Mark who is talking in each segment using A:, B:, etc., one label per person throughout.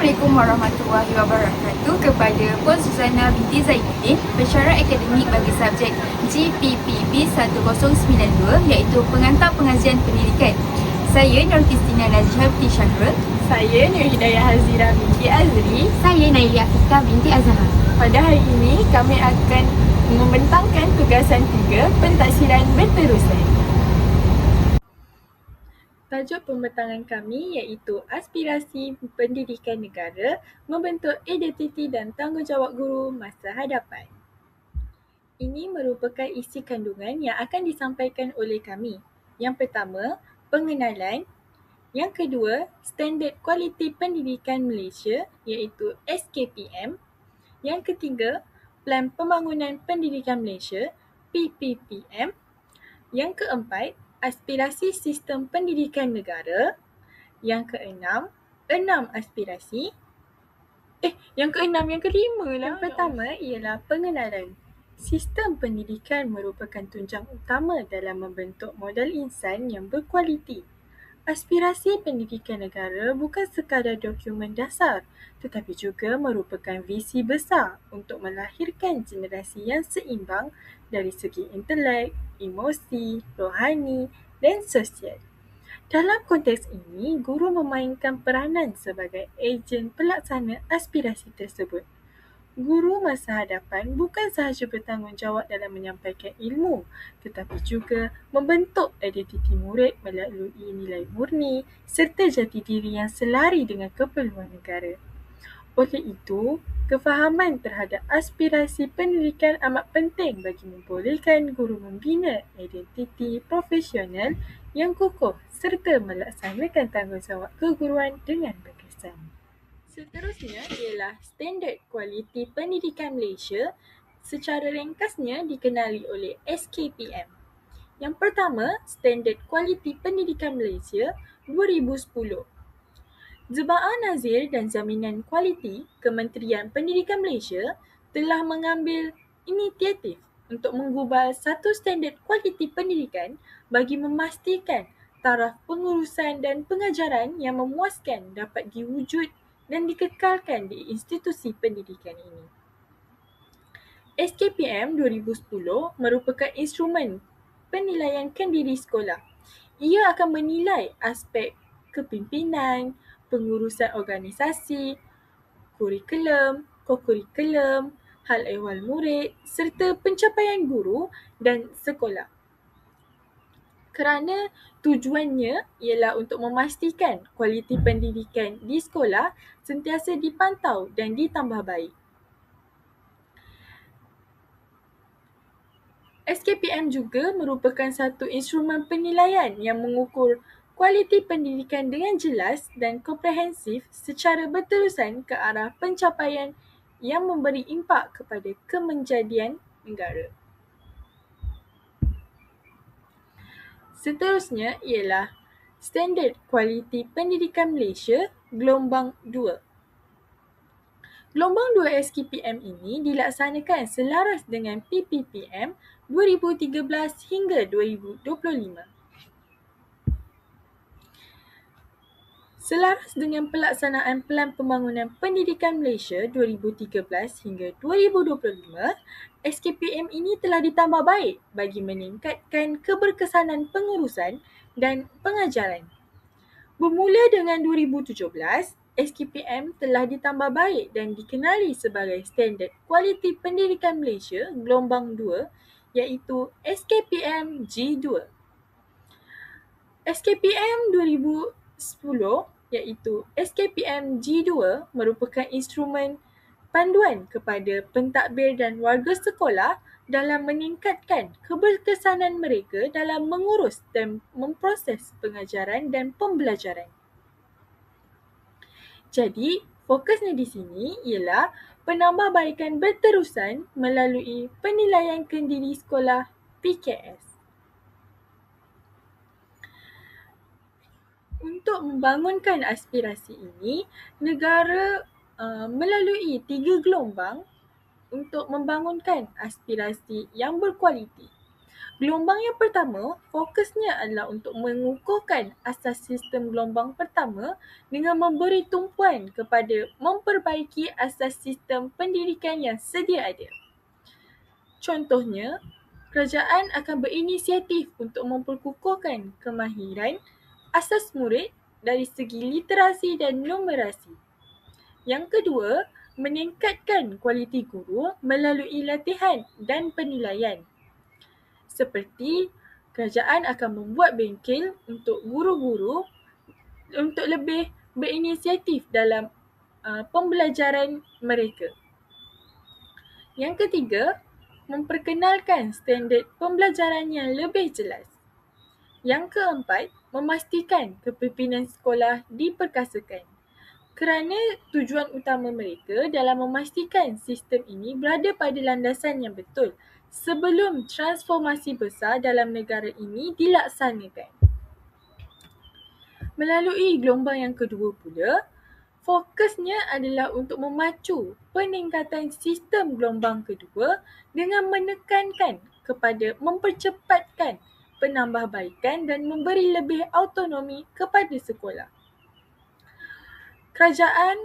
A: Assalamualaikum warahmatullahi wabarakatuh kepada Puan Suzana binti Zainuddin, pensyarah akademik bagi subjek GPPB 1092 iaitu Pengantar Pengajian Pendidikan. Saya Nur Kristina Najhah binti Syahrul.
B: Saya Nur Hidayah Hazira binti Azri.
C: Saya Naili Afifah binti Azhar.
B: Pada hari ini kami akan membentangkan tugasan 3 pentaksiran berterusan. Tajuk pembentangan kami iaitu Aspirasi Pendidikan Negara Membentuk Identiti dan Tanggungjawab Guru Masa Hadapan. Ini merupakan isi kandungan yang akan disampaikan oleh kami. Yang pertama, pengenalan. Yang kedua, Standard Kualiti Pendidikan Malaysia iaitu SKPM. Yang ketiga, Plan Pembangunan Pendidikan Malaysia PPPM. Yang keempat, Aspirasi Sistem Pendidikan Negara. Yang keenam, 6 aspirasi. Yang kelima lah. Yang pertama ialah pengenalan. Sistem pendidikan merupakan tunjang utama dalam membentuk modal insan yang berkualiti. Aspirasi pendidikan negara bukan sekadar dokumen dasar, tetapi juga merupakan visi besar untuk melahirkan generasi yang seimbang dari segi intelek, emosi, rohani dan sosial. Dalam konteks ini, guru memainkan peranan sebagai ejen pelaksana aspirasi tersebut. Guru masa hadapan bukan sahaja bertanggungjawab dalam menyampaikan ilmu, tetapi juga membentuk identiti murid melalui nilai murni serta jati diri yang selari dengan keperluan negara. Oleh itu, kefahaman terhadap aspirasi pendidikan amat penting bagi membolehkan guru membina identiti profesional yang kukuh serta melaksanakan tanggungjawab keguruan dengan berkesan. Seterusnya ialah Standard Kualiti Pendidikan Malaysia, secara ringkasnya dikenali oleh SKPM. Yang pertama, Standard Kualiti Pendidikan Malaysia 2010. Jemaah Nazir dan Jaminan Kualiti Kementerian Pendidikan Malaysia telah mengambil inisiatif untuk menggubal satu standard kualiti pendidikan bagi memastikan taraf pengurusan dan pengajaran yang memuaskan dapat diwujud dan dikekalkan di institusi pendidikan ini. SKPM 2010 merupakan instrumen penilaian kendiri sekolah. Ia akan menilai aspek kepimpinan, pengurusan organisasi, kurikulum, kokurikulum, hal ehwal murid serta pencapaian guru dan sekolah. Kerana tujuannya ialah untuk memastikan kualiti pendidikan di sekolah sentiasa dipantau dan ditambah baik. SKPM juga merupakan satu instrumen penilaian yang mengukur kualiti pendidikan dengan jelas dan komprehensif secara berterusan ke arah pencapaian yang memberi impak kepada kemenjadian negara. Seterusnya ialah Standard Kualiti Pendidikan Malaysia Gelombang 2. Gelombang 2 SKPM ini dilaksanakan selaras dengan PPPM 2013 hingga 2025. Selaras dengan pelaksanaan Pelan Pembangunan Pendidikan Malaysia 2013 hingga 2025, SKPM ini telah ditambah baik bagi meningkatkan keberkesanan pengurusan dan pengajaran. Bermula dengan 2017, SKPM telah ditambah baik dan dikenali sebagai Standard Kualiti Pendidikan Malaysia Gelombang 2 iaitu SKPM G2. SKPM 2010 iaitu SKPM G2 merupakan instrumen panduan kepada pentadbir dan warga sekolah dalam meningkatkan keberkesanan mereka dalam mengurus dan memproses pengajaran dan pembelajaran. Jadi, fokusnya di sini ialah penambahbaikan berterusan melalui penilaian kendiri sekolah PKS. Untuk membangunkan aspirasi ini, negara melalui 3 gelombang untuk membangunkan aspirasi yang berkualiti. Gelombang yang pertama, fokusnya adalah untuk mengukuhkan asas sistem gelombang pertama dengan memberi tumpuan kepada memperbaiki asas sistem pendidikan yang sedia ada. Contohnya, kerajaan akan berinisiatif untuk memperkukuhkan kemahiran asas murid dari segi literasi dan numerasi. Yang kedua, meningkatkan kualiti guru melalui latihan dan penilaian. Seperti kerajaan akan membuat bengkel untuk guru-guru untuk lebih berinisiatif dalam pembelajaran mereka. Yang ketiga, memperkenalkan standard pembelajaran yang lebih jelas. Yang keempat, memastikan kepimpinan sekolah diperkasakan. Kerana tujuan utama mereka dalam memastikan sistem ini berada pada landasan yang betul sebelum transformasi besar dalam negara ini dilaksanakan. Melalui gelombang yang kedua pula, fokusnya adalah untuk memacu peningkatan sistem gelombang kedua dengan menekankan kepada mempercepatkan penambahbaikan dan memberi lebih autonomi kepada sekolah. Kerajaan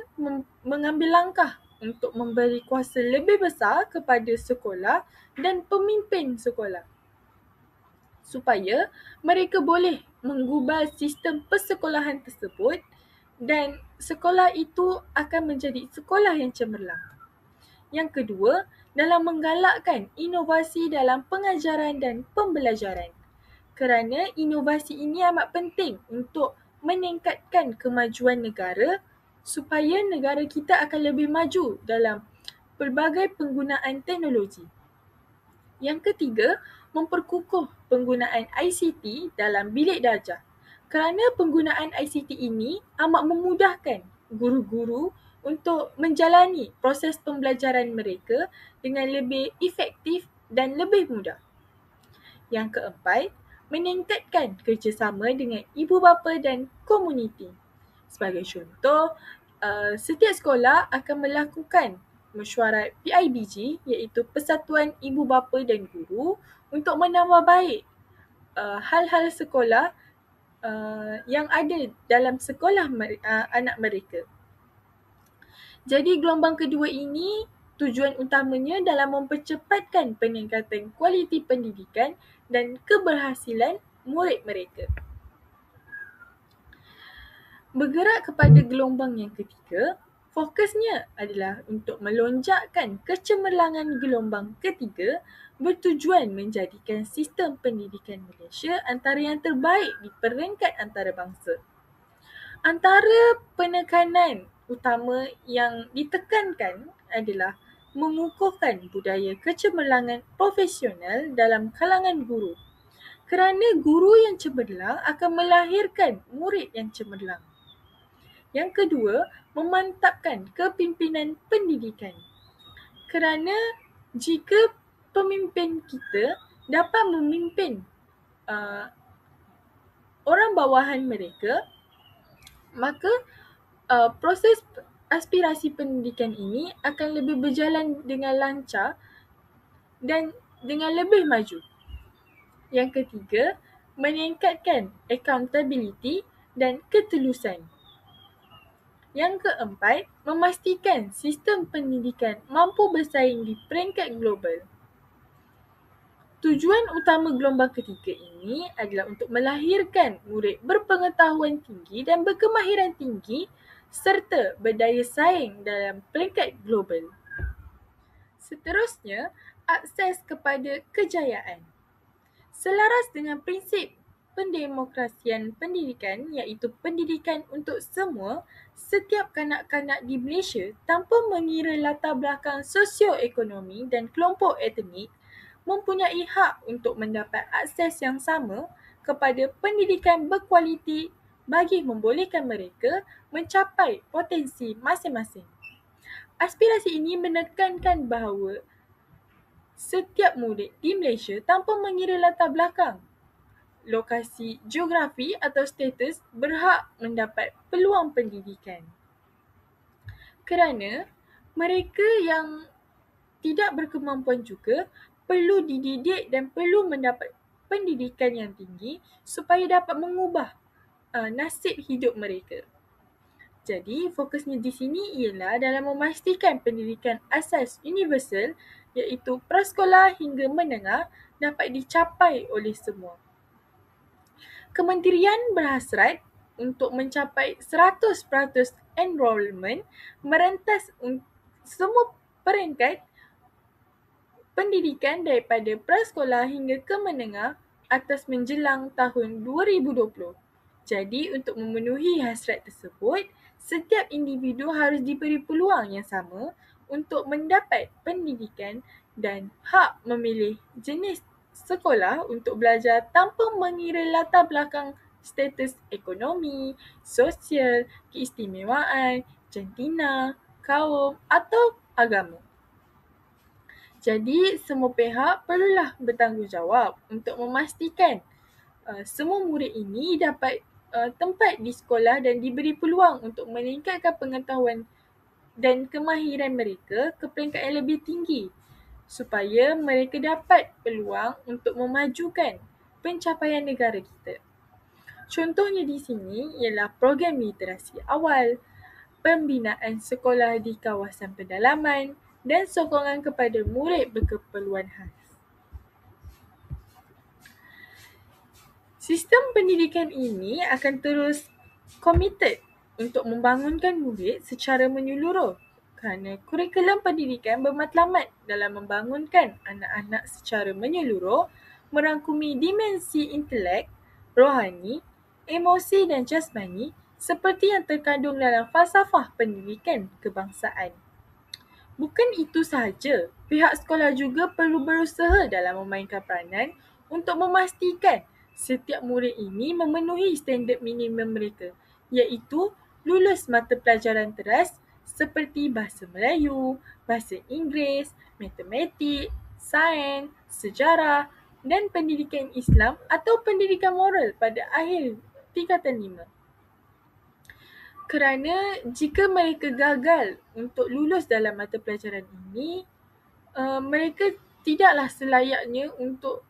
B: mengambil langkah untuk memberi kuasa lebih besar kepada sekolah dan pemimpin sekolah supaya mereka boleh menggubal sistem persekolahan tersebut dan sekolah itu akan menjadi sekolah yang cemerlang. Yang kedua, dalam menggalakkan inovasi dalam pengajaran dan pembelajaran. Kerana inovasi ini amat penting untuk meningkatkan kemajuan negara supaya negara kita akan lebih maju dalam pelbagai penggunaan teknologi. Yang ketiga, memperkukuh penggunaan ICT dalam bilik darjah. Kerana penggunaan ICT ini amat memudahkan guru-guru untuk menjalani proses pembelajaran mereka dengan lebih efektif dan lebih mudah. Yang keempat, meningkatkan kerjasama dengan ibu bapa dan komuniti. Sebagai contoh, setiap sekolah akan melakukan mesyuarat PIBG iaitu Persatuan Ibu Bapa dan Guru untuk menambah baik hal-hal sekolah yang ada dalam sekolah anak mereka. Jadi gelombang kedua ini tujuan utamanya dalam mempercepatkan peningkatan kualiti pendidikan dan keberhasilan murid mereka. Bergerak kepada gelombang yang ketiga, fokusnya adalah untuk melonjakkan kecemerlangan gelombang ketiga bertujuan menjadikan sistem pendidikan Malaysia antara yang terbaik di peringkat antarabangsa. Antara penekanan utama yang ditekankan adalah mengukuhkan budaya kecemerlangan profesional dalam kalangan guru. Kerana guru yang cemerlang akan melahirkan murid yang cemerlang. Yang kedua, memantapkan kepimpinan pendidikan. Kerana jika pemimpin kita dapat memimpin orang bawahan mereka, maka proses aspirasi pendidikan ini akan lebih berjalan dengan lancar dan dengan lebih maju. Yang ketiga, meningkatkan accountability dan ketulusan. Yang keempat, memastikan sistem pendidikan mampu bersaing di peringkat global. Tujuan utama gelombang ketiga ini adalah untuk melahirkan murid berpengetahuan tinggi dan berkemahiran tinggi serta berdaya saing dalam peringkat global. Seterusnya, akses kepada kejayaan. Selaras dengan prinsip pendemokrasian pendidikan iaitu pendidikan untuk semua, setiap kanak-kanak di Malaysia tanpa mengira latar belakang sosioekonomi dan kelompok etnik mempunyai hak untuk mendapat akses yang sama kepada pendidikan berkualiti bagi membolehkan mereka mencapai potensi masing-masing. Aspirasi ini menekankan bahawa setiap murid di Malaysia tanpa mengira latar belakang, lokasi geografi atau status berhak mendapat peluang pendidikan. Kerana mereka yang tidak berkemampuan juga perlu dididik dan perlu mendapat pendidikan yang tinggi supaya dapat mengubah nasib hidup mereka. Jadi, fokusnya di sini ialah dalam memastikan pendidikan asas universal iaitu prasekolah hingga menengah dapat dicapai oleh semua. Kementerian berhasrat untuk mencapai 100% enrolment merentas semua peringkat pendidikan daripada prasekolah hingga ke menengah atas menjelang tahun 2020. Jadi, untuk memenuhi hasrat tersebut, setiap individu harus diberi peluang yang sama untuk mendapat pendidikan dan hak memilih jenis sekolah untuk belajar tanpa mengira latar belakang status ekonomi, sosial, keistimewaan, jantina, kaum atau agama. Jadi, semua pihak perlulah bertanggungjawab untuk memastikan semua murid ini dapat tempat di sekolah dan diberi peluang untuk meningkatkan pengetahuan dan kemahiran mereka ke peringkat yang lebih tinggi supaya mereka dapat peluang untuk memajukan pencapaian negara kita. Contohnya di sini ialah program literasi awal, pembinaan sekolah di kawasan pedalaman dan sokongan kepada murid berkeperluan khas. Sistem pendidikan ini akan terus committed untuk membangunkan murid secara menyeluruh kerana kurikulum pendidikan bermatlamat dalam membangunkan anak-anak secara menyeluruh merangkumi dimensi intelek, rohani, emosi dan jasmani seperti yang terkandung dalam falsafah pendidikan kebangsaan. Bukan itu sahaja, pihak sekolah juga perlu berusaha dalam memainkan peranan untuk memastikan setiap murid ini memenuhi standard minimum mereka, iaitu lulus mata pelajaran teras seperti bahasa Melayu, bahasa Inggeris, matematik, sains, sejarah dan pendidikan Islam atau pendidikan moral pada akhir tingkatan 5. Kerana jika mereka gagal untuk lulus dalam mata pelajaran ini, mereka tidaklah selayaknya untuk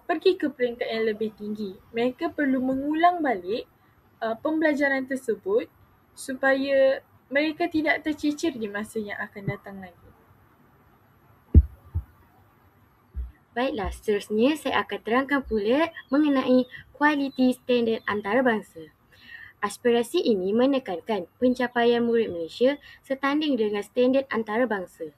B: pergi ke peringkat yang lebih tinggi. Mereka perlu mengulang balik pembelajaran tersebut supaya mereka tidak tercicir di masa yang akan datang lagi.
C: Baiklah, seterusnya saya akan terangkan pula mengenai kualiti standard antarabangsa. Aspirasi ini menekankan pencapaian murid Malaysia setanding dengan standard antarabangsa.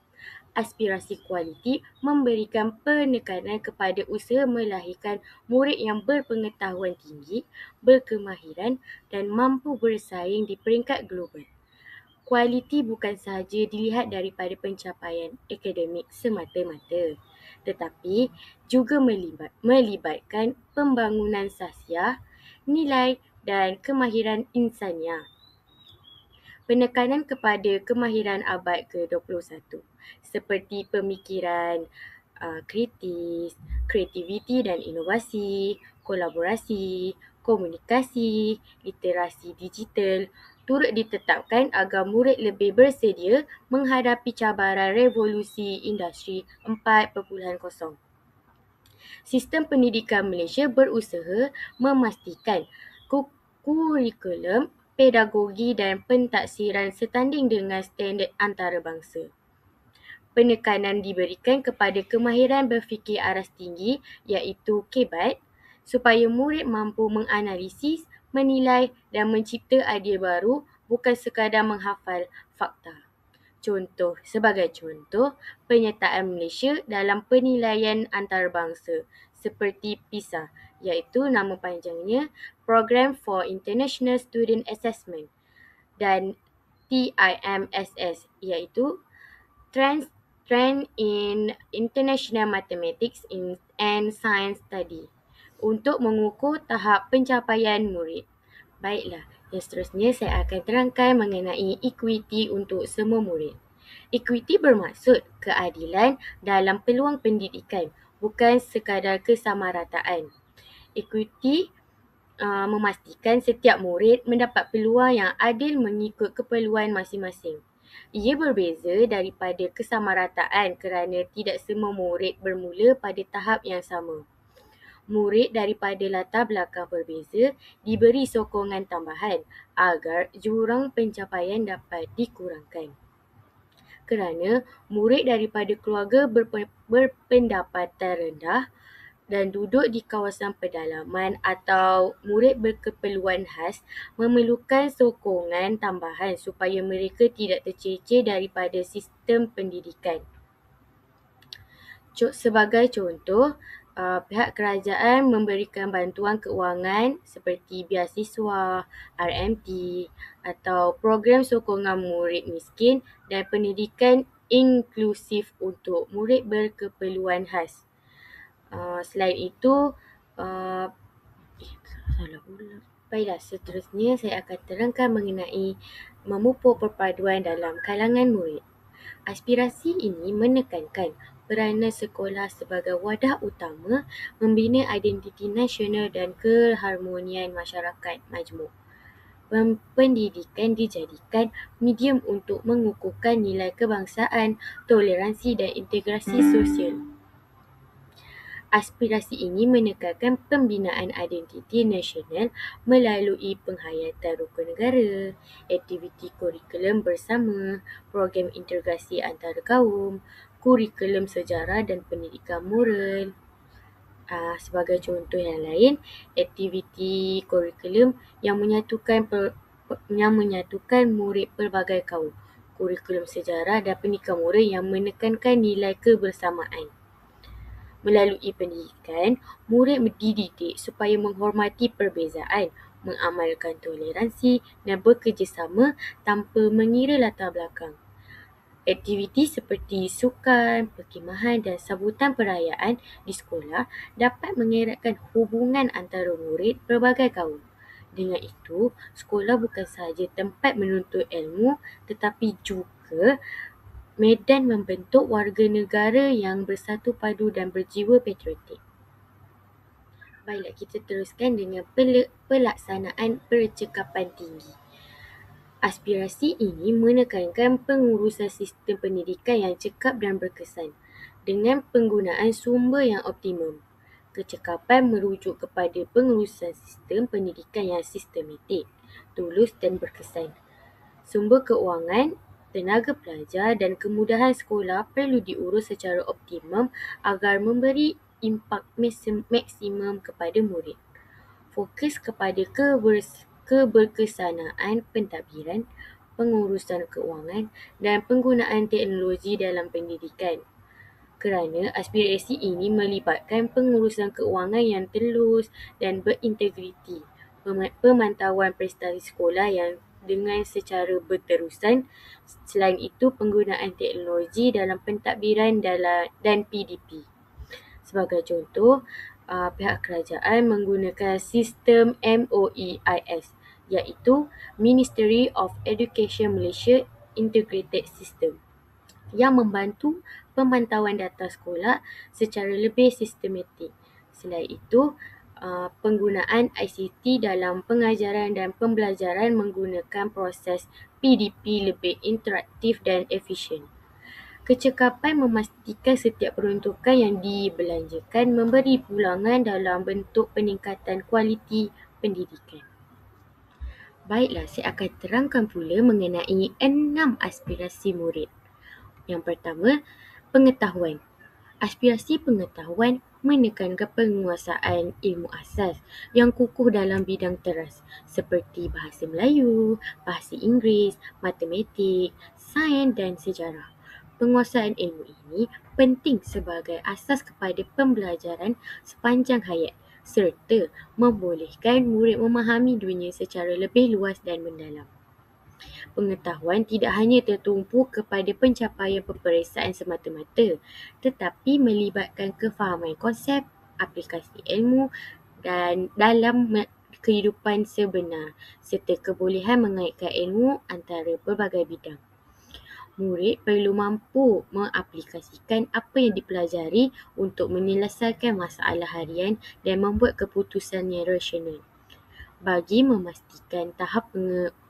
C: Aspirasi kualiti memberikan penekanan kepada usaha melahirkan murid yang berpengetahuan tinggi, berkemahiran dan mampu bersaing di peringkat global. Kualiti bukan sahaja dilihat daripada pencapaian akademik semata-mata, tetapi juga melibatkan pembangunan sasiah, nilai dan kemahiran insaniah. Penekanan kepada kemahiran abad ke-21 seperti pemikiran kritis, kreativiti dan inovasi, kolaborasi, komunikasi, literasi digital turut ditetapkan agar murid lebih bersedia menghadapi cabaran revolusi industri 4.0. Sistem pendidikan Malaysia berusaha memastikan kurikulum, pedagogi dan pentaksiran setanding dengan standard antarabangsa. Penekanan diberikan kepada kemahiran berfikir aras tinggi iaitu KEBAT supaya murid mampu menganalisis, menilai dan mencipta idea baru bukan sekadar menghafal fakta. Sebagai contoh, penyertaan Malaysia dalam penilaian antarabangsa seperti PISA iaitu nama panjangnya Program for International Student Assessment dan TIMSS iaitu Trend in International Mathematics and Science Study untuk mengukur tahap pencapaian murid. Baiklah, yang seterusnya saya akan terangkan mengenai equity untuk semua murid. Equity bermaksud keadilan dalam peluang pendidikan, bukan sekadar kesamarataan. Equity memastikan setiap murid mendapat peluang yang adil mengikut keperluan masing-masing. Ia berbeza daripada kesamarataan kerana tidak semua murid bermula pada tahap yang sama. Murid daripada latar belakang berbeza diberi sokongan tambahan agar jurang pencapaian dapat dikurangkan. Kerana murid daripada keluarga berpendapatan rendah dan duduk di kawasan pedalaman atau murid berkeperluan khas memerlukan sokongan tambahan supaya mereka tidak tercecer daripada sistem pendidikan. Sebagai contoh, pihak kerajaan memberikan bantuan keuangan seperti beasiswa, RMT atau program sokongan murid miskin dan pendidikan inklusif untuk murid berkeperluan khas. Selain itu, baiklah, seterusnya saya akan terangkan mengenai memupuk perpaduan dalam kalangan murid. Aspirasi ini menekankan peranan sekolah sebagai wadah utama membina identiti nasional dan keharmonian masyarakat majmuk. Pendidikan dijadikan medium untuk mengukuhkan nilai kebangsaan, toleransi dan integrasi sosial. Aspirasi ini menekankan pembinaan identiti nasional melalui penghayatan rukun negara, aktiviti kurikulum bersama, program integrasi antara kaum, kurikulum sejarah dan pendidikan moral. Sebagai contoh yang lain, aktiviti kurikulum yang menyatukan murid pelbagai kaum, kurikulum sejarah dan pendidikan moral yang menekankan nilai kebersamaan. Melalui pendidikan, murid dididik supaya menghormati perbezaan, mengamalkan toleransi dan bekerjasama tanpa mengira latar belakang. Aktiviti seperti sukan, perkhidmatan dan sambutan perayaan di sekolah dapat mengeratkan hubungan antara murid pelbagai kaum. Dengan itu, sekolah bukan sahaja tempat menuntut ilmu tetapi juga medan membentuk warga negara yang bersatu padu dan berjiwa patriotik. Baiklah, kita teruskan dengan pelaksanaan percekapan tinggi. Aspirasi ini menekankan pengurusan sistem pendidikan yang cekap dan berkesan dengan penggunaan sumber yang optimum. Kecekapan merujuk kepada pengurusan sistem pendidikan yang sistematik, tulus dan berkesan. Sumber keuangan, tenaga pelajar dan kemudahan sekolah perlu diurus secara optimum agar memberi impak maksimum kepada murid. Fokus kepada keberkesanaan pentadbiran, pengurusan keuangan dan penggunaan teknologi dalam pendidikan. Kerana aspirasi ini melibatkan pengurusan keuangan yang telus dan berintegriti, pemantauan prestasi sekolah yang dengan secara berterusan. Selain itu, penggunaan teknologi dalam pentadbiran dan PDP. Sebagai contoh, pihak kerajaan menggunakan sistem MOEIS, iaitu Ministry of Education Malaysia Integrated System, yang membantu pemantauan data sekolah secara lebih sistematik. Selain itu, penggunaan ICT dalam pengajaran dan pembelajaran menggunakan proses PDP lebih interaktif dan efisien. Kecekapan memastikan setiap peruntukan yang dibelanjakan memberi pulangan dalam bentuk peningkatan kualiti pendidikan. Baiklah, saya akan terangkan pula mengenai 6 aspirasi murid. Yang pertama, pengetahuan. Aspirasi pengetahuan menekankan penguasaan ilmu asas yang kukuh dalam bidang teras seperti bahasa Melayu, bahasa Inggeris, matematik, sains dan sejarah. Penguasaan ilmu ini penting sebagai asas kepada pembelajaran sepanjang hayat serta membolehkan murid memahami dunia secara lebih luas dan mendalam. Pengetahuan tidak hanya tertumpu kepada pencapaian peperiksaan semata-mata, tetapi melibatkan kefahaman konsep, aplikasi ilmu dan dalam kehidupan sebenar serta kebolehan mengaitkan ilmu antara pelbagai bidang. Murid perlu mampu mengaplikasikan apa yang dipelajari untuk menyelesaikan masalah harian dan membuat keputusan yang rasional. Bagi memastikan tahap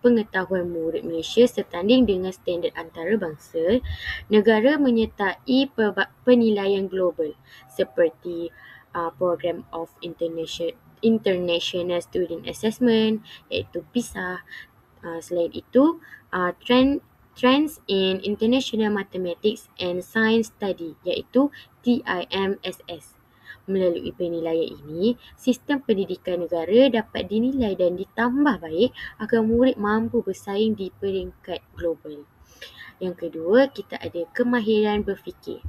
C: pengetahuan murid Malaysia setanding dengan standard antarabangsa, negara menyertai penilaian global seperti Program of International Student Assessment iaitu PISA. Selain itu, Trends in International Mathematics and Science Study iaitu TIMSS. Melalui penilaian ini, sistem pendidikan negara dapat dinilai dan ditambah baik agar murid mampu bersaing di peringkat global. Yang kedua, kita ada kemahiran berfikir.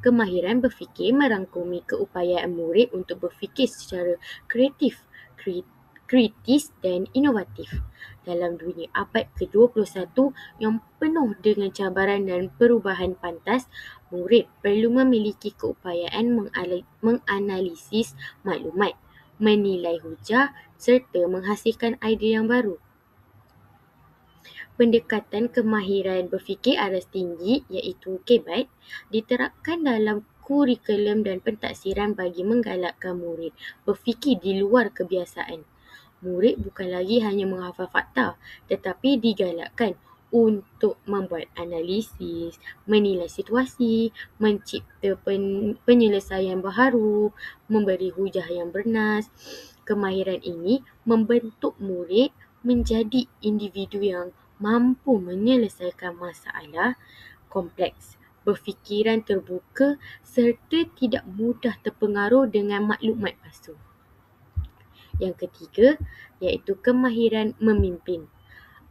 C: Kemahiran berfikir merangkumi keupayaan murid untuk berfikir secara kreatif, kritis dan inovatif. Dalam dunia abad ke-21 yang penuh dengan cabaran dan perubahan pantas, murid perlu memiliki keupayaan menganalisis maklumat, menilai hujah serta menghasilkan idea yang baru. Pendekatan kemahiran berfikir aras tinggi iaitu KBAT diterapkan dalam kurikulum dan pentaksiran bagi menggalakkan murid berfikir di luar kebiasaan. Murid bukan lagi hanya menghafal fakta tetapi digalakkan untuk membuat analisis, menilai situasi, mencipta penyelesaian baharu, memberi hujah yang bernas. Kemahiran ini membentuk murid menjadi individu yang mampu menyelesaikan masalah kompleks, berfikiran terbuka serta tidak mudah terpengaruh dengan maklumat palsu. Yang ketiga, iaitu kemahiran memimpin.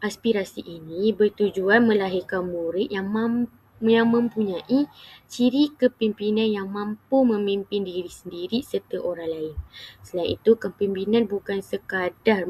C: Aspirasi ini bertujuan melahirkan murid yang mempunyai ciri kepimpinan yang mampu memimpin diri sendiri serta orang lain. Selain itu, kepimpinan bukan sekadar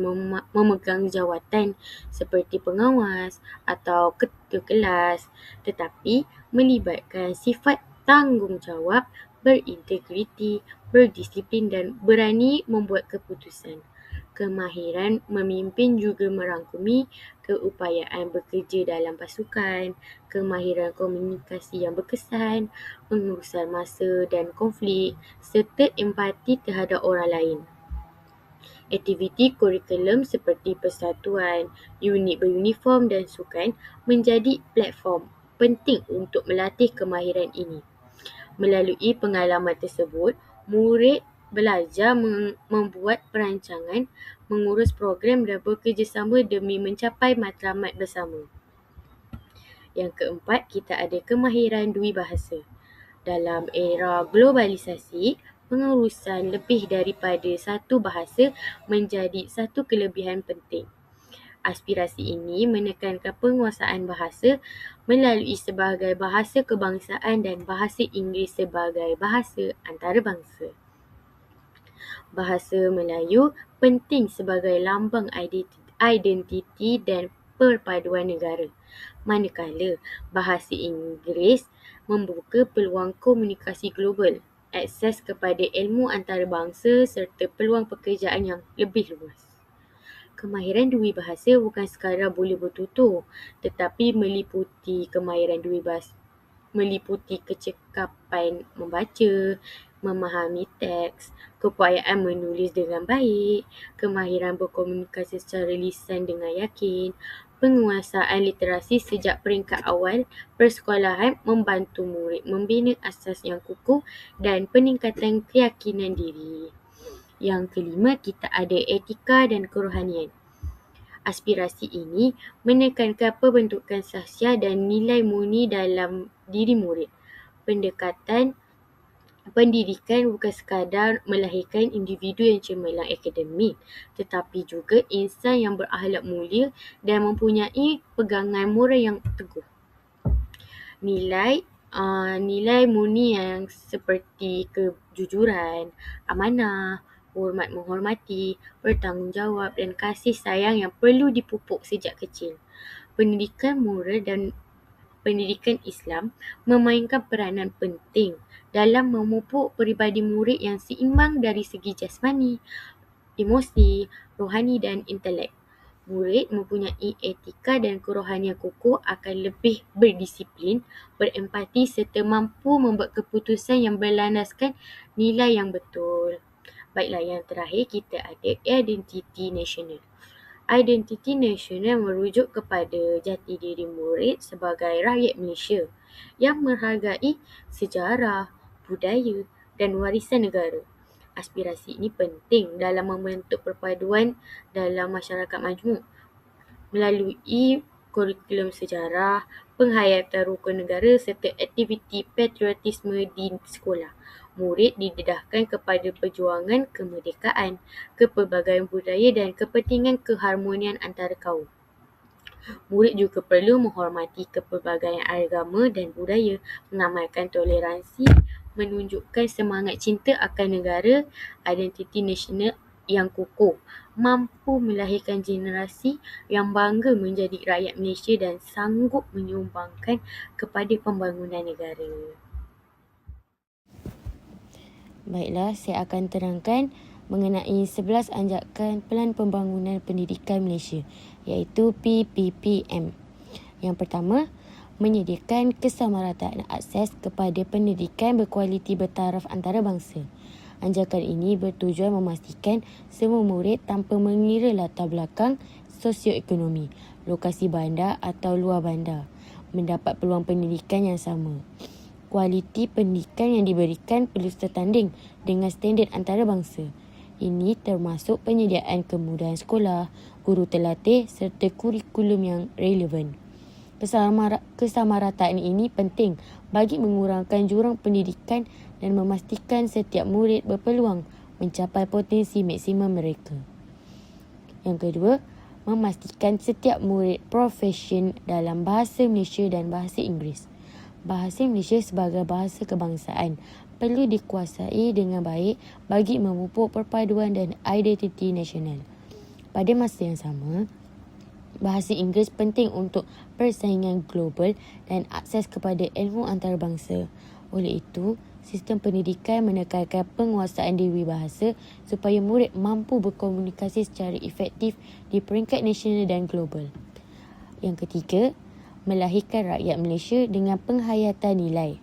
C: memegang jawatan seperti pengawas atau ketua kelas, tetapi melibatkan sifat tanggungjawab, berintegriti, berdisiplin dan berani membuat keputusan. Kemahiran memimpin juga merangkumi keupayaan bekerja dalam pasukan, kemahiran komunikasi yang berkesan, pengurusan masa dan konflik, serta empati terhadap orang lain. Aktiviti kurikulum seperti persatuan, unit beruniform dan sukan menjadi platform penting untuk melatih kemahiran ini. Melalui pengalaman tersebut, murid belajar membuat perancangan, mengurus program dan bekerjasama demi mencapai matlamat bersama. Yang keempat, kita ada kemahiran dui bahasa. Dalam era globalisasi, pengurusan lebih daripada satu bahasa menjadi satu kelebihan penting. Aspirasi ini menekankan penguasaan bahasa melalui sebagai bahasa kebangsaan dan bahasa Inggeris sebagai bahasa antarabangsa. Bahasa Melayu penting sebagai lambang identiti dan perpaduan negara. Manakala bahasa Inggeris membuka peluang komunikasi global, akses kepada ilmu antarabangsa serta peluang pekerjaan yang lebih luas. Kemahiran dui bahasa bukan sekadar boleh bertutur, tetapi meliputi kemahiran dui bahasa meliputi kecekapan membaca, memahami teks, keupayaan menulis dengan baik, kemahiran berkomunikasi secara lisan dengan yakin, penguasaan literasi sejak peringkat awal persekolahan membantu murid membina asas yang kukuh dan peningkatan keyakinan diri. Yang kelima, kita ada etika dan kerohanian. Aspirasi ini menekankan pembentukan sahsiah dan nilai murni dalam diri murid. Pendekatan pendidikan bukan sekadar melahirkan individu yang cemerlang akademik, tetapi juga insan yang berakhlak mulia dan mempunyai pegangan moral yang teguh. Nilai murni yang seperti kejujuran, amanah, hormat menghormati, bertanggungjawab dan kasih sayang yang perlu dipupuk sejak kecil. Pendidikan moral dan pendidikan Islam memainkan peranan penting dalam memupuk peribadi murid yang seimbang dari segi jasmani, emosi, rohani dan intelek. Murid mempunyai etika dan kerohanian kukuh akan lebih berdisiplin, berempati serta mampu membuat keputusan yang berlandaskan nilai yang betul. Baiklah, yang terakhir kita ada identiti nasional. Identiti nasional merujuk kepada jati diri murid sebagai rakyat Malaysia yang menghargai sejarah, budaya, dan warisan negara. Aspirasi ini penting dalam membentuk perpaduan dalam masyarakat majmuk. Melalui kurikulum sejarah, penghayatan rukun negara serta aktiviti patriotisme di sekolah, murid didedahkan kepada perjuangan kemerdekaan, kepelbagaian budaya dan kepentingan keharmonian antara kaum. Murid juga perlu menghormati kepelbagaian agama dan budaya, mengamalkan toleransi, menunjukkan semangat cinta akan negara, identiti nasional yang kukuh, mampu melahirkan generasi yang bangga menjadi rakyat Malaysia dan sanggup menyumbangkan kepada pembangunan negara. Baiklah, saya akan terangkan mengenai 11 anjakan Pelan Pembangunan Pendidikan Malaysia, iaitu PPPM. Yang pertama, menyediakan kesamarataan akses kepada pendidikan berkualiti bertaraf antarabangsa. Anjakan ini bertujuan memastikan semua murid tanpa mengira latar belakang sosioekonomi, lokasi bandar atau luar bandar, mendapat peluang pendidikan yang sama. Kualiti pendidikan yang diberikan perlu tertanding dengan standard antarabangsa. Ini termasuk penyediaan kemudahan sekolah, guru terlatih serta kurikulum yang relevan. Kesamarataan ini penting bagi mengurangkan jurang pendidikan dan memastikan setiap murid berpeluang mencapai potensi maksimum mereka. Yang kedua, memastikan setiap murid profesion dalam bahasa Malaysia dan bahasa Inggeris. Bahasa Malaysia sebagai bahasa kebangsaan perlu dikuasai dengan baik bagi memupuk perpaduan dan identiti nasional. Pada masa yang sama, bahasa Inggeris penting untuk persaingan global dan akses kepada ilmu antarabangsa. Oleh itu, sistem pendidikan menekankan penguasaan diri bahasa supaya murid mampu berkomunikasi secara efektif di peringkat nasional dan global. Yang ketiga, melahirkan rakyat Malaysia dengan penghayatan nilai.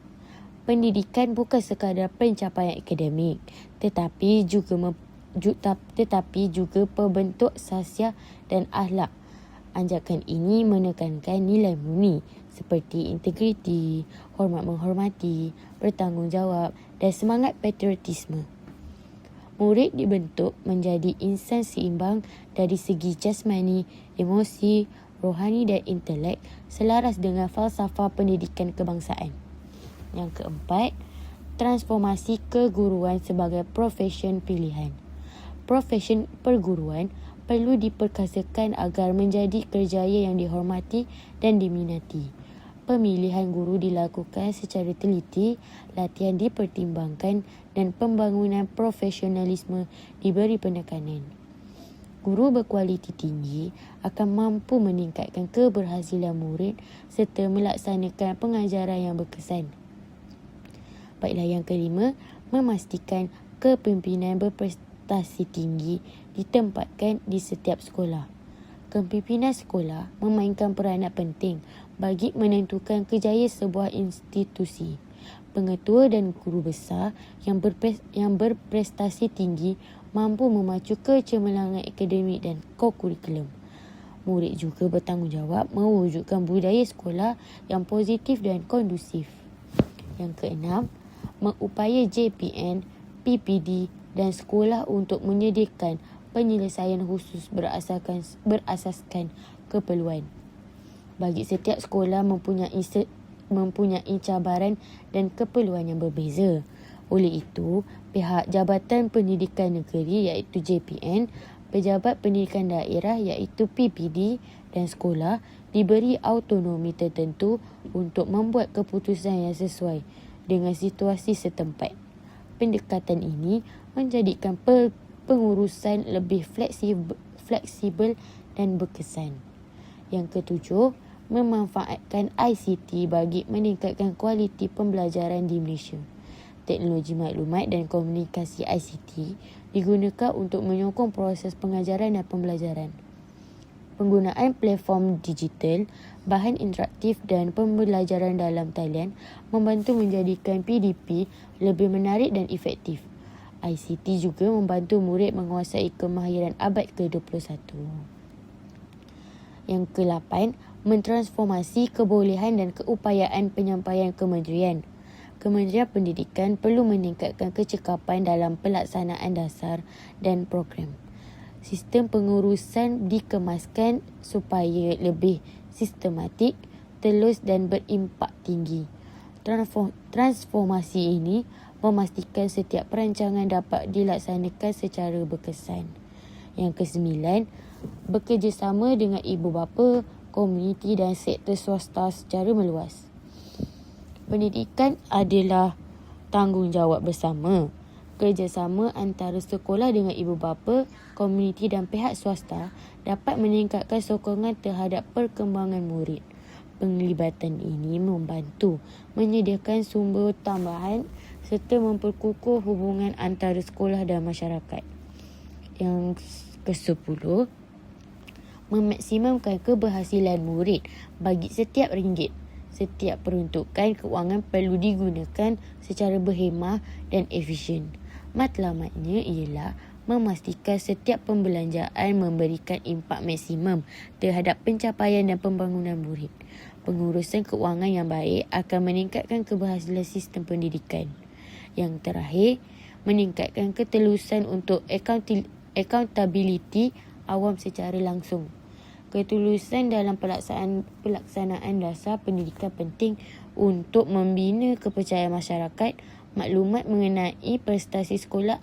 C: Pendidikan bukan sekadar pencapaian akademik, tetapi juga pembentuk sasiah dan akhlak. Anjakan ini menekankan nilai murni seperti integriti, hormat menghormati, bertanggungjawab dan semangat patriotisme. Murid dibentuk menjadi insan seimbang dari segi jasmani, emosi, rohani dan intelek selaras dengan falsafah pendidikan kebangsaan. Yang keempat, transformasi keguruan sebagai profesion pilihan. Profesion perguruan perlu diperkasakan agar menjadi kerjaya yang dihormati dan diminati. Pemilihan guru dilakukan secara teliti, latihan dipertimbangkan dan pembangunan profesionalisme diberi penekanan. Guru berkualiti tinggi akan mampu meningkatkan keberhasilan murid serta melaksanakan pengajaran yang berkesan. Baiklah, yang kelima, memastikan kepimpinan berprestasi tinggi ditempatkan di setiap sekolah. Kepimpinan sekolah memainkan peranan penting bagi menentukan kejayaan sebuah institusi. Pengetua dan guru besar yang berprestasi tinggi mampu memacu kecemerlangan akademik dan kokurikulum. Murid juga bertanggungjawab mewujudkan budaya sekolah yang positif dan kondusif. Yang keenam, mengupaya JPN, PPD dan sekolah untuk menyediakan penyelesaian khusus berasaskan keperluan. Bagi setiap sekolah mempunyai cabaran dan keperluan yang berbeza. Oleh itu, pihak Jabatan Pendidikan Negeri iaitu JPN, Pejabat Pendidikan Daerah iaitu PPD dan sekolah diberi autonomi tertentu untuk membuat keputusan yang sesuai dengan situasi setempat. Pendekatan ini menjadikan pengurusan lebih fleksibel dan berkesan. Yang ketujuh, memanfaatkan ICT bagi meningkatkan kualiti pembelajaran di Malaysia. Teknologi maklumat dan komunikasi ICT digunakan untuk menyokong proses pengajaran dan pembelajaran. Penggunaan platform digital, bahan interaktif dan pembelajaran dalam talian membantu menjadikan PDP lebih menarik dan efektif. ICT juga membantu murid menguasai kemahiran abad ke-21. Yang ke-8, mentransformasi kebolehan dan keupayaan penyampaian kementerian. Kementerian Pendidikan perlu meningkatkan kecekapan dalam pelaksanaan dasar dan program. Sistem pengurusan dikemaskan supaya lebih sistematik, telus dan berimpak tinggi. Transformasi ini memastikan setiap perancangan dapat dilaksanakan secara berkesan. Yang kesembilan, bekerjasama dengan ibu bapa, komuniti dan sektor swasta secara meluas. Pendidikan adalah tanggungjawab bersama. Kerjasama antara sekolah dengan ibu bapa, komuniti dan pihak swasta dapat meningkatkan sokongan terhadap perkembangan murid. Penglibatan ini membantu menyediakan sumber tambahan serta memperkukuh hubungan antara sekolah dan masyarakat. Yang ke-10, memaksimumkan keberhasilan murid bagi setiap ringgit. Setiap peruntukan kewangan perlu digunakan secara berhemah dan efisien. Matlamatnya ialah memastikan setiap pembelanjaan memberikan impak maksimum terhadap pencapaian dan pembangunan murid. Pengurusan kewangan yang baik akan meningkatkan keberhasilan sistem pendidikan. Yang terakhir, meningkatkan ketelusan untuk accountability awam secara langsung. Ketulusan dalam pelaksanaan dasar pendidikan penting untuk membina kepercayaan masyarakat. Maklumat mengenai prestasi sekolah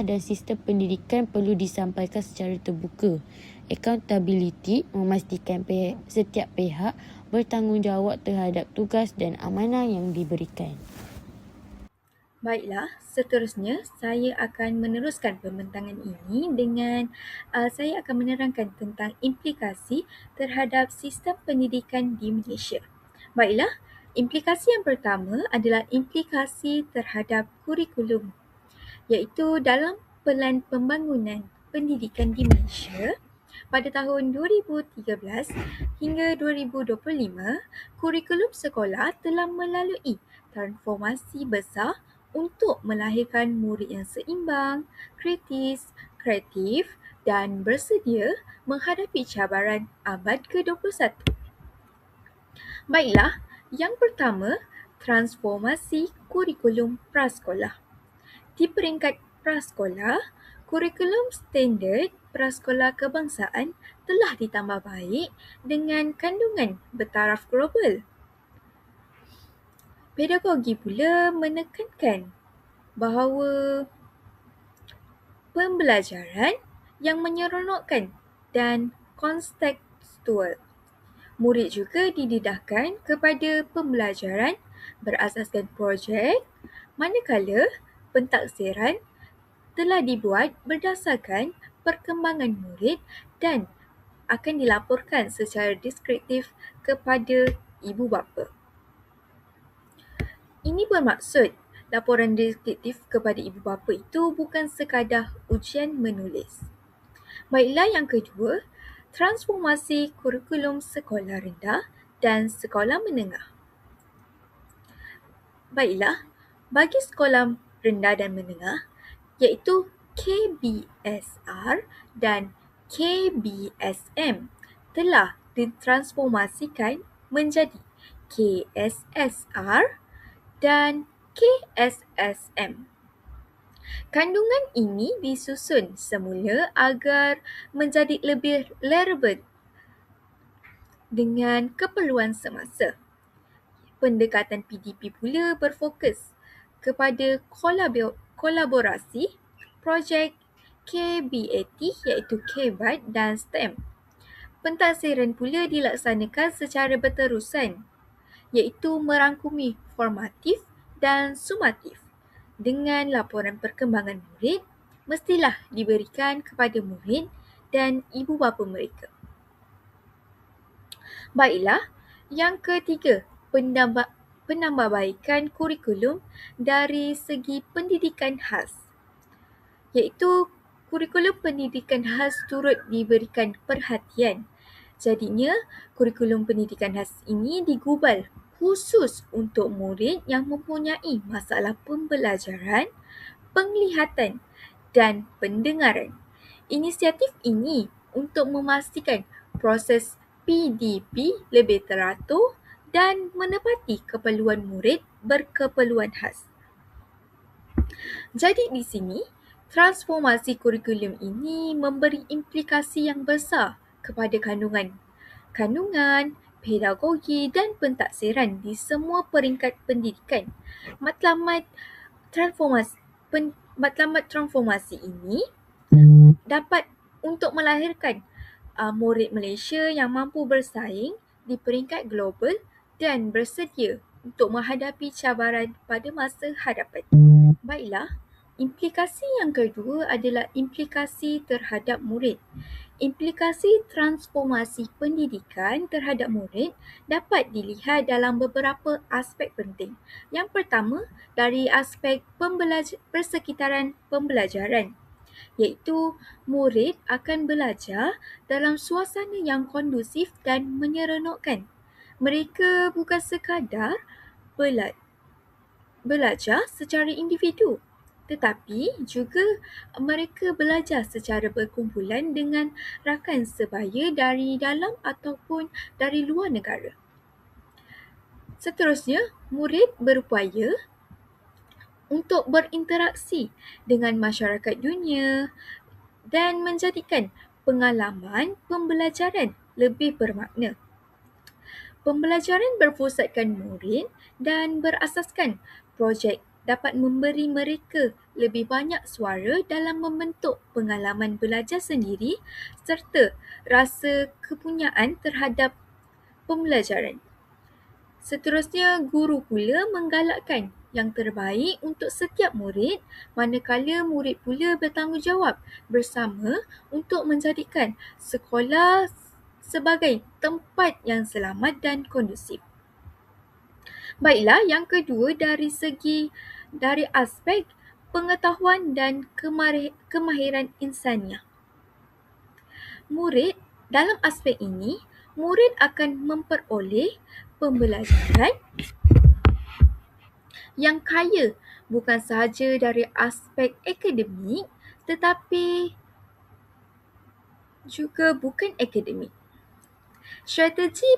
C: dan sistem pendidikan perlu disampaikan secara terbuka. Accountability memastikan setiap pihak bertanggungjawab terhadap tugas dan amanah yang diberikan.
B: Baiklah, seterusnya saya akan meneruskan pembentangan ini dengan saya akan menerangkan tentang implikasi terhadap sistem pendidikan di Malaysia. Baiklah, implikasi yang pertama adalah implikasi terhadap kurikulum, iaitu dalam pelan pembangunan pendidikan di Malaysia pada tahun 2013 hingga 2025, kurikulum sekolah telah melalui transformasi besar untuk melahirkan murid yang seimbang, kritis, kreatif dan bersedia menghadapi cabaran abad ke-21. Baiklah, yang pertama, transformasi kurikulum prasekolah. Di peringkat prasekolah, kurikulum standard prasekolah kebangsaan telah ditambah baik dengan kandungan bertaraf global. Pedagogi pula menekankan bahawa pembelajaran yang menyeronokkan dan kontekstual. Murid juga didedahkan kepada pembelajaran berasaskan projek, manakala pentaksiran telah dibuat berdasarkan perkembangan murid dan akan dilaporkan secara deskriptif kepada ibu bapa. Ini bermaksud laporan deskriptif kepada ibu bapa itu bukan sekadar ujian menulis. Baiklah, yang kedua, transformasi kurikulum sekolah rendah dan sekolah menengah. Baiklah, bagi sekolah rendah dan menengah, iaitu KBSR dan KBSM telah ditransformasikan menjadi KSSR dan KSSM. Kandungan ini disusun semula agar menjadi lebih relevan dengan keperluan semasa. Pendekatan PDP pula berfokus kepada kolaborasi projek KBAT iaitu KBAT dan STEM. Pentaksiran pula dilaksanakan secara berterusan iaitu merangkumi formatif dan sumatif. Dengan laporan perkembangan murid mestilah diberikan kepada murid dan ibu bapa mereka. Baiklah, yang ketiga, penambahbaikan kurikulum dari segi pendidikan khas, iaitu kurikulum pendidikan khas turut diberikan perhatian. Jadinya, kurikulum pendidikan khas ini digubal khusus untuk murid yang mempunyai masalah pembelajaran, penglihatan dan pendengaran. Inisiatif ini untuk memastikan proses PDP lebih teratur dan menepati keperluan murid berkeperluan khas. Jadi di sini, transformasi kurikulum ini memberi implikasi yang besar kepada kandungan, pedagogi dan pentaksiran di semua peringkat pendidikan. Matlamat transformasi ini dapat untuk melahirkan murid Malaysia yang mampu bersaing di peringkat global dan bersedia untuk menghadapi cabaran pada masa hadapan. Baiklah, implikasi yang kedua adalah implikasi terhadap murid. Implikasi transformasi pendidikan terhadap murid dapat dilihat dalam beberapa aspek penting. Yang pertama, dari aspek persekitaran pembelajaran, iaitu murid akan belajar dalam suasana yang kondusif dan menyeronokkan. Mereka bukan sekadar belajar secara individu, tetapi juga mereka belajar secara berkumpulan dengan rakan sebaya dari dalam ataupun dari luar negara. Seterusnya, murid berupaya untuk berinteraksi dengan masyarakat dunia dan menjadikan pengalaman pembelajaran lebih bermakna. Pembelajaran berpusatkan murid dan berasaskan projek dapat memberi mereka lebih banyak suara dalam membentuk pengalaman belajar sendiri serta rasa kepunyaan terhadap pembelajaran. Seterusnya, guru pula menggalakkan yang terbaik untuk setiap murid, manakala murid pula bertanggungjawab bersama untuk menjadikan sekolah sebagai tempat yang selamat dan kondusif. Baiklah, yang kedua dari aspek pengetahuan dan kemahiran insaniah. Dalam aspek ini, murid akan memperoleh pembelajaran yang kaya bukan sahaja dari aspek akademik tetapi juga bukan akademik. Strategi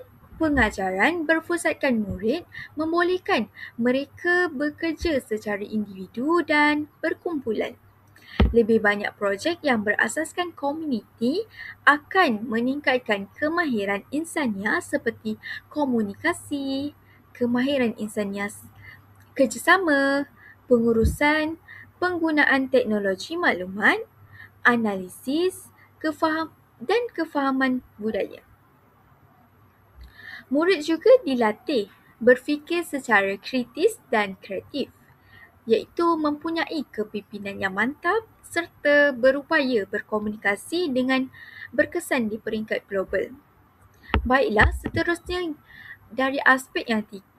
B: pengajaran berpusatkan murid membolehkan mereka bekerja secara individu dan berkumpulan. Lebih banyak projek yang berasaskan komuniti akan meningkatkan kemahiran insaniah seperti komunikasi, kemahiran insaniah kerjasama, pengurusan, penggunaan teknologi maklumat, analisis, dan kefahaman budaya. Murid juga dilatih berfikir secara kritis dan kreatif, iaitu mempunyai kepimpinan yang mantap serta berupaya berkomunikasi dengan berkesan di peringkat global. Baiklah, seterusnya dari aspek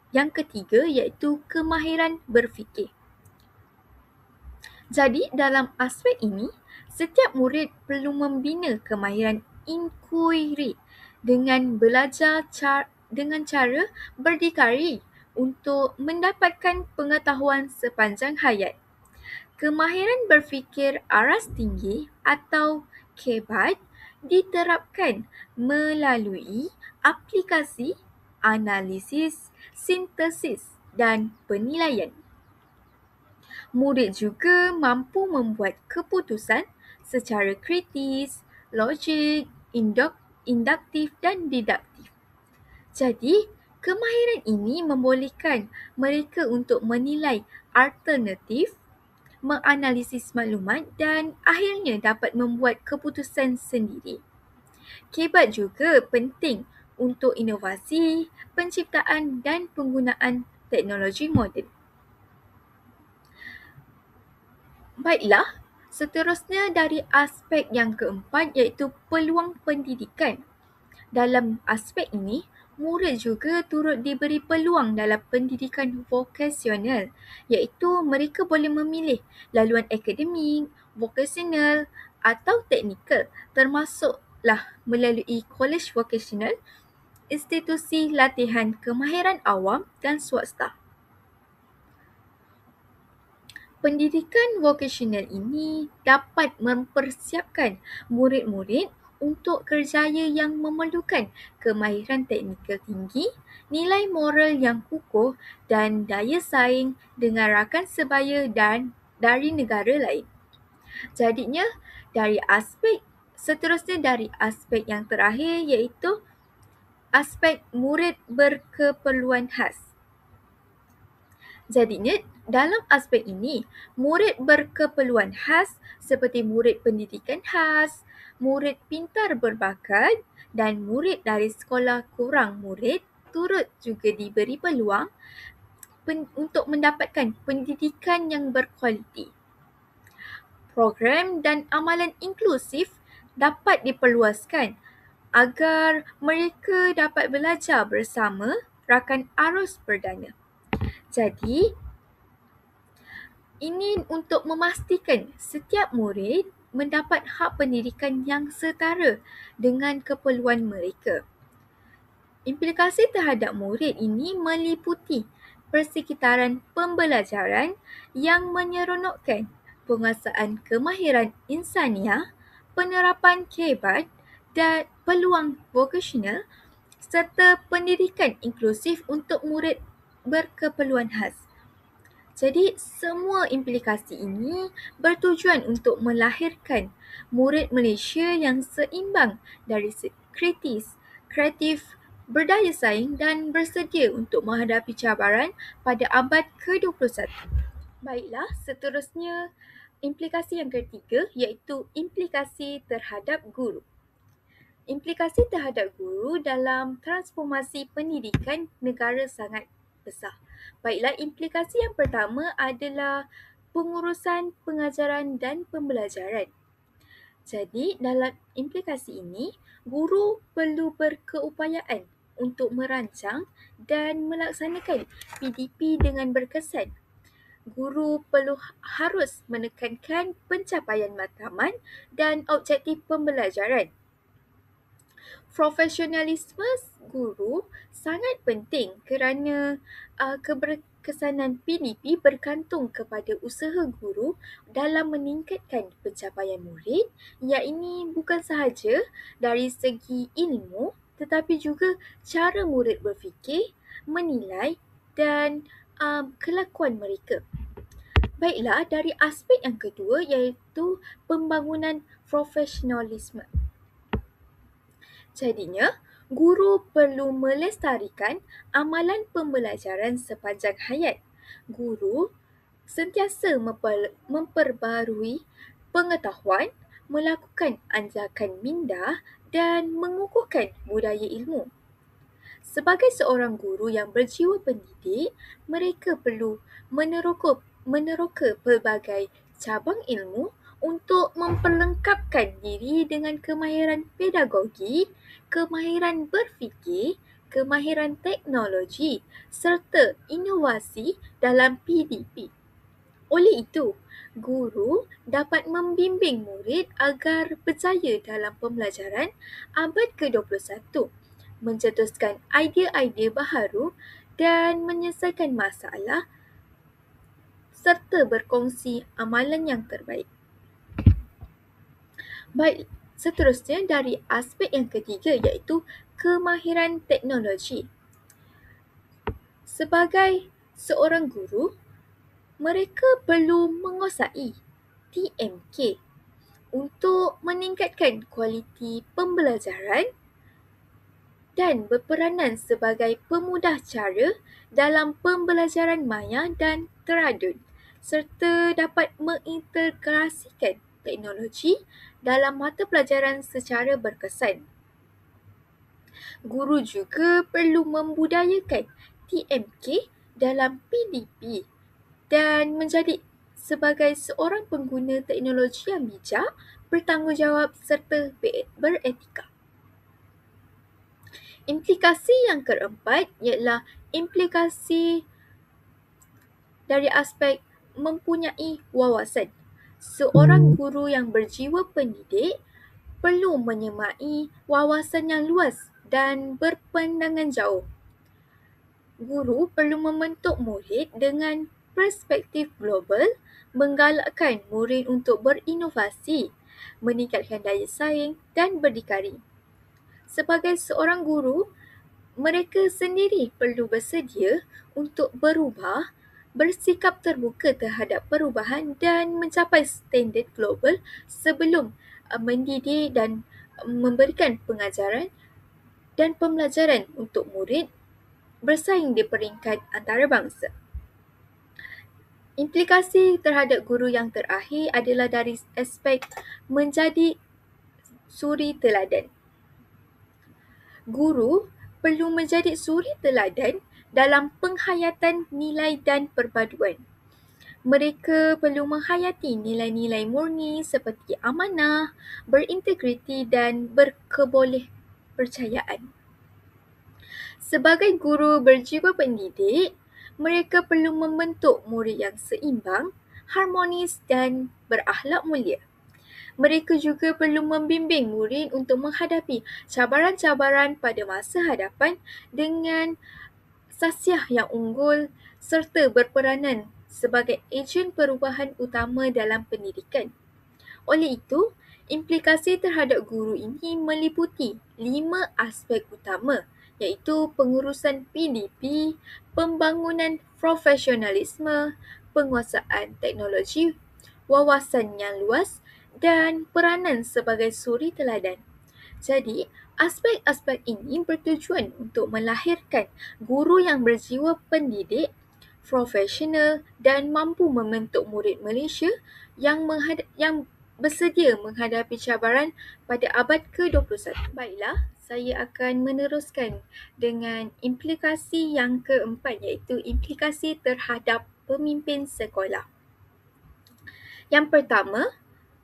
B: yang ketiga iaitu kemahiran berfikir. Jadi, dalam aspek ini, setiap murid perlu membina kemahiran inquiry dengan belajar dengan cara berdikari untuk mendapatkan pengetahuan sepanjang hayat. Kemahiran berfikir aras tinggi atau KEBAT diterapkan melalui aplikasi, analisis, sintesis dan penilaian. Murid juga mampu membuat keputusan secara kritis, logik, induktif dan didaktif. Jadi, kemahiran ini membolehkan mereka untuk menilai alternatif, menganalisis maklumat dan akhirnya dapat membuat keputusan sendiri. KEBAT juga penting untuk inovasi, penciptaan dan penggunaan teknologi moden. Baiklah, seterusnya dari aspek yang keempat iaitu peluang pendidikan. Dalam aspek ini, murid juga turut diberi peluang dalam pendidikan vokasional, iaitu mereka boleh memilih laluan akademik, vokasional atau teknikal, termasuklah melalui kolej vokasional, institusi latihan kemahiran awam dan swasta. Pendidikan vokasional ini dapat mempersiapkan murid-murid
A: untuk kerjaya yang memerlukan kemahiran teknikal tinggi, nilai moral yang kukuh dan daya saing dengan rakan sebaya dan dari negara lain. Jadinya, dari aspek yang terakhir iaitu aspek murid berkeperluan khas. Jadinya, dalam aspek ini, murid berkeperluan khas seperti murid pendidikan khas, murid pintar berbakat dan murid dari sekolah kurang murid turut juga diberi peluang untuk mendapatkan pendidikan yang berkualiti. Program dan amalan inklusif dapat diperluaskan agar mereka dapat belajar bersama rakan arus perdana. Jadi, ini untuk memastikan setiap murid mendapat hak pendidikan yang setara dengan keperluan mereka. Implikasi terhadap murid ini meliputi persekitaran pembelajaran yang menyeronokkan, penguasaan kemahiran insaniah, penerapan kehebat dan peluang vokasional serta pendidikan inklusif untuk murid berkeperluan khas. Jadi, semua implikasi ini bertujuan untuk melahirkan murid Malaysia yang seimbang dari segi kritis, kreatif, berdaya saing dan bersedia untuk menghadapi cabaran pada abad ke-21. Baiklah, seterusnya implikasi yang ketiga iaitu implikasi terhadap guru. Implikasi terhadap guru dalam transformasi pendidikan negara sangat besar. Baiklah, implikasi yang pertama adalah pengurusan pengajaran dan pembelajaran. Jadi, dalam implikasi ini, guru perlu berkeupayaan untuk merancang dan melaksanakan PDP dengan berkesan. Guru harus menekankan pencapaian matlamat dan objektif pembelajaran. Profesionalisme guru sangat penting kerana keberkesanan PDP bergantung kepada usaha guru dalam meningkatkan pencapaian murid, iaitu bukan sahaja dari segi ilmu tetapi juga cara murid berfikir, menilai dan kelakuan mereka. Baiklah, dari aspek yang kedua iaitu pembangunan profesionalisme. Jadinya, guru perlu melestarikan amalan pembelajaran sepanjang hayat. Guru sentiasa memperbarui pengetahuan, melakukan anjakan minda dan mengukuhkan budaya ilmu. Sebagai seorang guru yang berjiwa pendidik, mereka perlu meneroka pelbagai cabang ilmu untuk memperlengkapkan diri dengan kemahiran pedagogi, kemahiran berfikir, kemahiran teknologi serta inovasi dalam PDP. Oleh itu, guru dapat membimbing murid agar berjaya dalam pembelajaran abad ke-21, mencetuskan idea-idea baharu dan menyelesaikan masalah serta berkongsi amalan yang terbaik. Baik, seterusnya dari aspek yang ketiga iaitu kemahiran teknologi. Sebagai seorang guru, mereka perlu menguasai TMK untuk meningkatkan kualiti pembelajaran dan berperanan sebagai pemudah cara dalam pembelajaran maya dan teradun serta dapat mengintegrasikan teknologi dalam mata pelajaran secara berkesan. Guru juga perlu membudayakan TMK dalam PDP dan menjadi sebagai seorang pengguna teknologi yang bijak, bertanggungjawab serta beretika. Implikasi yang keempat ialah implikasi dari aspek mempunyai wawasan. Seorang guru yang berjiwa pendidik perlu menyemai wawasan yang luas dan berpandangan jauh. Guru perlu membentuk murid dengan perspektif global, menggalakkan murid untuk berinovasi
B: meningkatkan daya saing dan berdikari. Sebagai seorang guru, mereka sendiri perlu bersedia untuk berubah, bersikap terbuka terhadap perubahan dan mencapai standard global sebelum mendidik dan memberikan pengajaran dan pembelajaran untuk murid bersaing di peringkat antarabangsa. Implikasi terhadap guru yang terakhir adalah dari aspek menjadi suri teladan. Guru perlu menjadi suri teladan dalam penghayatan nilai dan perpaduan. Mereka perlu menghayati nilai-nilai murni seperti amanah, berintegriti dan berkebolehpercayaan. Sebagai guru berjiwa pendidik, mereka perlu membentuk murid yang seimbang, harmonis dan berakhlak mulia. Mereka juga perlu membimbing murid untuk menghadapi cabaran-cabaran pada masa hadapan dengan sasiah yang unggul serta berperanan sebagai ejen perubahan utama dalam pendidikan. Oleh itu, implikasi terhadap guru ini meliputi 5 aspek utama, iaitu pengurusan PDP, pembangunan profesionalisme, penguasaan teknologi, wawasan yang luas dan peranan sebagai suri teladan. Jadi, aspek-aspek ini bertujuan untuk melahirkan guru yang berjiwa pendidik, profesional dan mampu membentuk murid Malaysia yang bersedia menghadapi cabaran pada abad ke-21. Baiklah, saya akan meneruskan dengan implikasi yang keempat, iaitu implikasi terhadap pemimpin sekolah.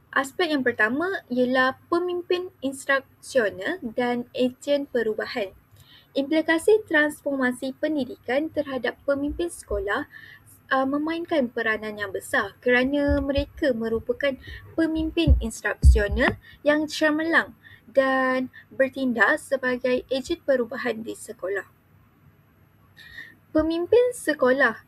B: Aspek yang pertama ialah pemimpin instruksional dan ejen perubahan. Implikasi transformasi pendidikan terhadap pemimpin sekolah memainkan peranan yang besar kerana mereka merupakan pemimpin instruksional yang cemerlang dan bertindak sebagai ejen perubahan di sekolah. Pemimpin sekolah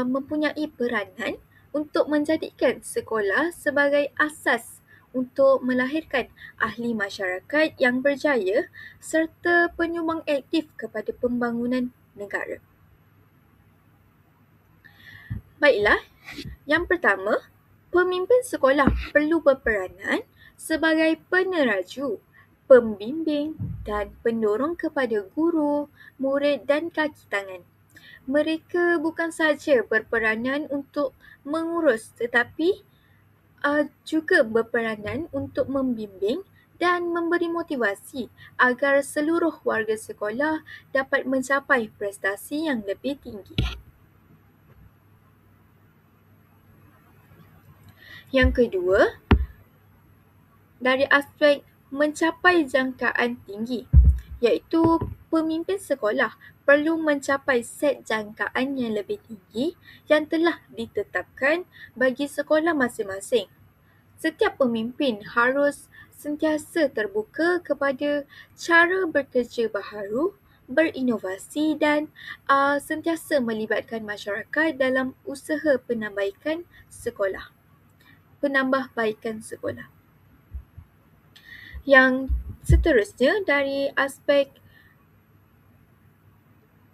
B: mempunyai peranan untuk menjadikan sekolah sebagai asas untuk melahirkan ahli masyarakat yang berjaya serta penyumbang aktif kepada pembangunan negara. Baiklah, yang pertama, pemimpin sekolah perlu berperanan sebagai peneraju, pembimbing dan pendorong kepada guru, murid dan kaki tangan. Mereka bukan sahaja berperanan untuk mengurus tetapi juga berperanan untuk membimbing dan memberi motivasi agar seluruh warga sekolah dapat mencapai prestasi yang lebih tinggi. Yang kedua, dari aspek mencapai jangkaan tinggi, iaitu pemimpin sekolah perlu mencapai set jangkaan yang lebih tinggi yang telah ditetapkan bagi sekolah masing-masing. Setiap pemimpin harus sentiasa terbuka kepada cara bekerja baharu, berinovasi dan sentiasa melibatkan masyarakat dalam usaha penambahbaikan sekolah. Yang seterusnya dari aspek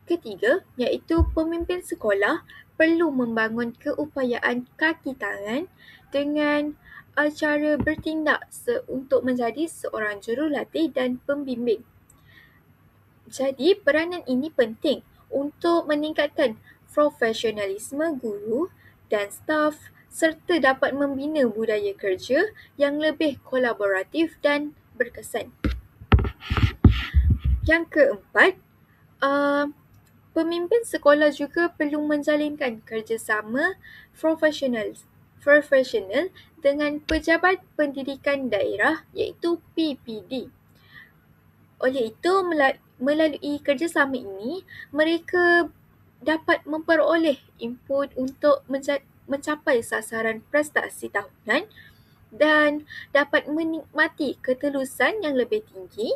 B: ketiga, iaitu pemimpin sekolah perlu membangun keupayaan kaki tangan dengan cara bertindak untuk menjadi seorang jurulatih dan pembimbing. Jadi, peranan ini penting untuk meningkatkan profesionalisme guru dan staf serta dapat membina budaya kerja yang lebih kolaboratif dan berkesan. Yang keempat, pemimpin sekolah juga perlu menjalinkan kerjasama profesional dengan pejabat pendidikan daerah iaitu PPD. Oleh itu, melalui kerjasama ini, mereka dapat memperoleh input untuk mencapai sasaran prestasi tahunan dan dapat menikmati ketelusan yang lebih tinggi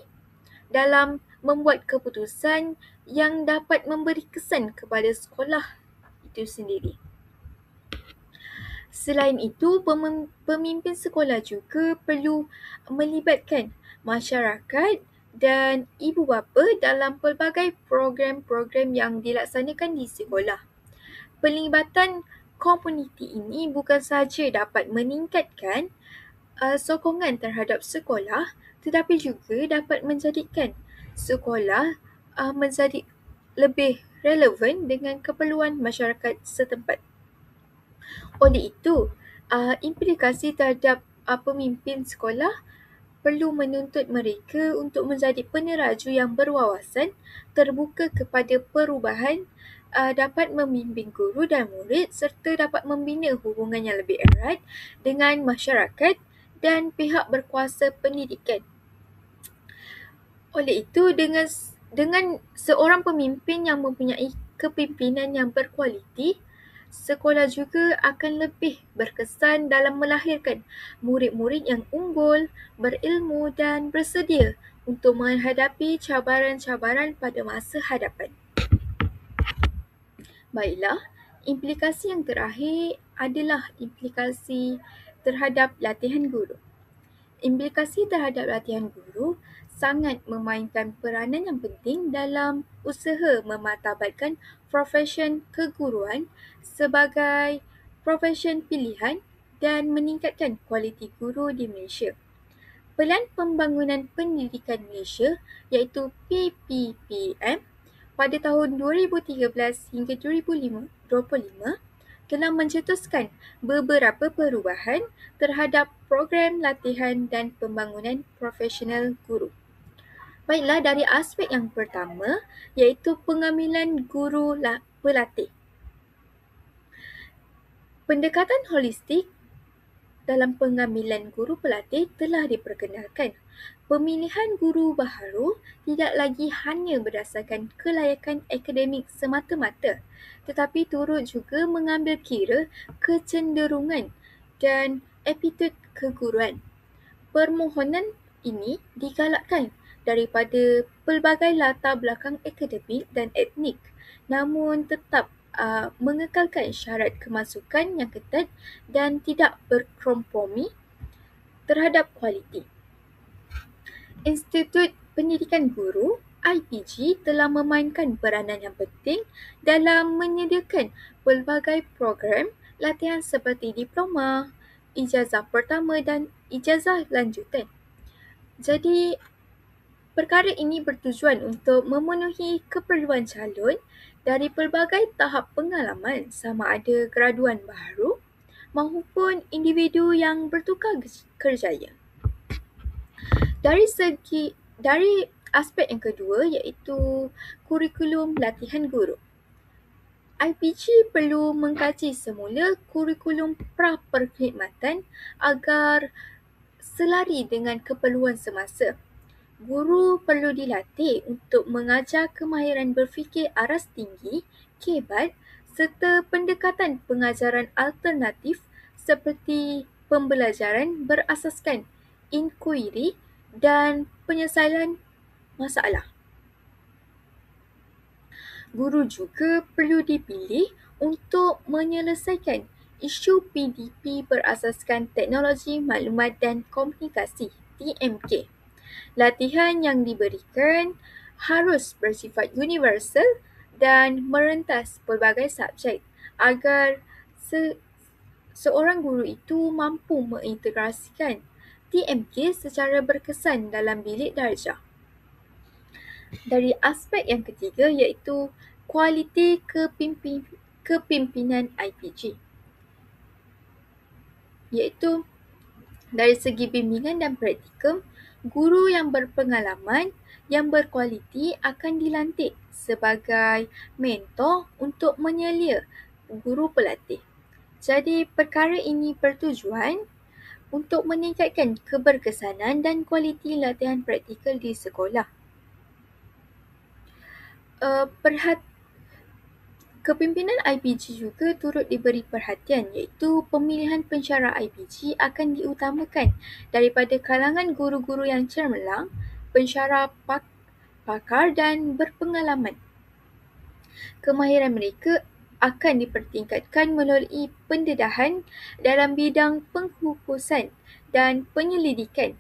B: dalam membuat keputusan yang dapat memberi kesan kepada sekolah itu sendiri. Selain itu, pemimpin sekolah juga perlu melibatkan masyarakat dan ibu bapa dalam pelbagai program-program yang dilaksanakan di sekolah. Pelibatan komuniti ini bukan sahaja dapat meningkatkan sokongan terhadap sekolah, tetapi juga dapat menjadikan sekolah menjadi lebih relevan dengan keperluan masyarakat setempat. Oleh itu, implikasi terhadap pemimpin sekolah perlu menuntut mereka untuk menjadi peneraju yang berwawasan, terbuka kepada perubahan, dapat membimbing guru dan murid serta dapat membina hubungan yang lebih erat dengan masyarakat dan pihak berkuasa pendidikan. Oleh itu, dengan seorang pemimpin yang mempunyai kepimpinan yang berkualiti, sekolah juga akan lebih berkesan dalam melahirkan murid-murid yang unggul, berilmu dan bersedia untuk menghadapi cabaran-cabaran pada masa hadapan. Baiklah, implikasi yang terakhir adalah implikasi terhadap latihan guru. Implikasi terhadap latihan guru sangat memainkan peranan yang penting dalam usaha memartabatkan profesyen keguruan sebagai profesyen pilihan dan meningkatkan kualiti guru di Malaysia. Pelan Pembangunan Pendidikan Malaysia iaitu PPPM pada tahun 2013 hingga 2025 telah mencetuskan beberapa perubahan terhadap program latihan dan pembangunan profesional guru. Baiklah, dari aspek yang pertama iaitu pengambilan guru pelatih. Pendekatan holistik dalam pengambilan guru pelatih telah diperkenalkan. Pemilihan guru baharu tidak lagi hanya berdasarkan kelayakan akademik semata-mata, tetapi turut juga mengambil kira kecenderungan dan aptitut keguruan. Permohonan ini digalakkan daripada pelbagai latar belakang akademik dan etnik, namun tetap mengekalkan syarat kemasukan yang ketat dan tidak berkompromi terhadap kualiti. Institut Pendidikan Guru IPG telah memainkan peranan yang penting dalam menyediakan pelbagai program latihan seperti diploma, ijazah pertama dan ijazah lanjutan. Jadi, perkara ini bertujuan untuk memenuhi keperluan calon dari pelbagai tahap pengalaman sama ada graduan baru maupun individu yang bertukar kerjaya. Dari aspek yang kedua iaitu kurikulum latihan guru. IPG perlu mengkaji semula kurikulum pra-perkhidmatan agar selari dengan keperluan semasa. Guru perlu dilatih untuk mengajar kemahiran berfikir aras tinggi, kebat serta pendekatan pengajaran alternatif seperti pembelajaran berasaskan inkuiri dan penyelesaian masalah. Guru juga perlu dipilih untuk menyelesaikan isu PDP berasaskan teknologi maklumat dan komunikasi (TMK). Latihan yang diberikan harus bersifat universal dan merentas pelbagai subjek agar seorang guru itu mampu mengintegrasikan TMK secara berkesan dalam bilik darjah. Dari aspek yang ketiga iaitu kualiti kepimpinan IPG, iaitu dari segi bimbingan dan praktikum, guru yang berpengalaman yang berkualiti akan dilantik sebagai mentor untuk menyelia guru pelatih. Jadi, perkara ini bertujuan untuk meningkatkan keberkesanan dan kualiti latihan praktikal di sekolah. Kepimpinan IPG juga turut diberi perhatian iaitu pemilihan pensyarah IPG akan diutamakan daripada kalangan guru-guru yang cemerlang, pensyarah pakar dan berpengalaman. Kemahiran mereka
A: akan dipertingkatkan melalui pendedahan dalam bidang pengkhususan dan penyelidikan.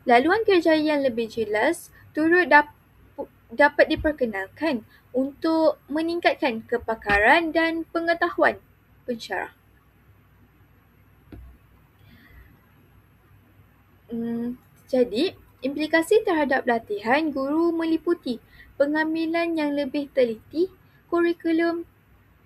A: Laluan kerjaya yang lebih jelas turut dapat diperkenalkan untuk meningkatkan kepakaran dan pengetahuan pensyarah. Jadi, implikasi terhadap latihan guru meliputi pengambilan yang lebih teliti, kurikulum